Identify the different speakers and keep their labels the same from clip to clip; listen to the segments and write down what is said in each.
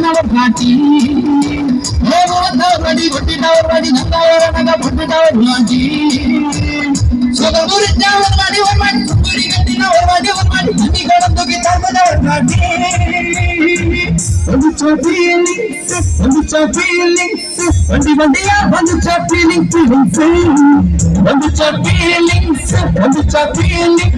Speaker 1: our party. Ready, put it out, ready, Nanga, put it out, Lanti. So the good is down, money, one money, somebody getting our money, money, got to get out of our party. When it's feelings, when it's feelings, when it's feeling, when it's feelings, when it's feelings, when it's feeling.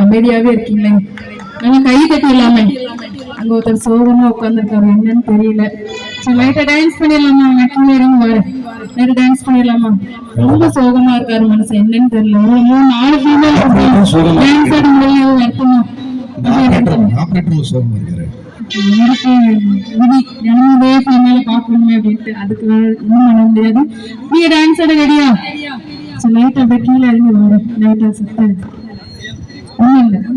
Speaker 2: அமைதியாவே இருக்கீங்களே, நல்லா கை தட்டிடலாமே. அங்க ஒருத்தர் சோகமா உட்காந்துருக்காரு, என்னன்னு தெரியல. லைட்டா dance பண்ணிடலாமா? லைட்டா டான்ஸ் பண்ணிடலாமா? ரொம்ப சோகமா இருக்காரு மனசு, என்னன்னு தெரியல. ஒரு 3-4 ஃபீமேல் டான்ஸ் ஆட முடியாது, வருத்தமா இதே ஃபீமேல பாக்கணுமே அப்படின்ட்டு. அதுக்கு ஒண்ணும் பண்ண முடியாது. நீங்க டான்ஸ் ஆட ரெடியா? லைட்டா அப்படியே கீழே இறங்கி வர லைட்டா சத்த ஒண்ணும் இல்லை.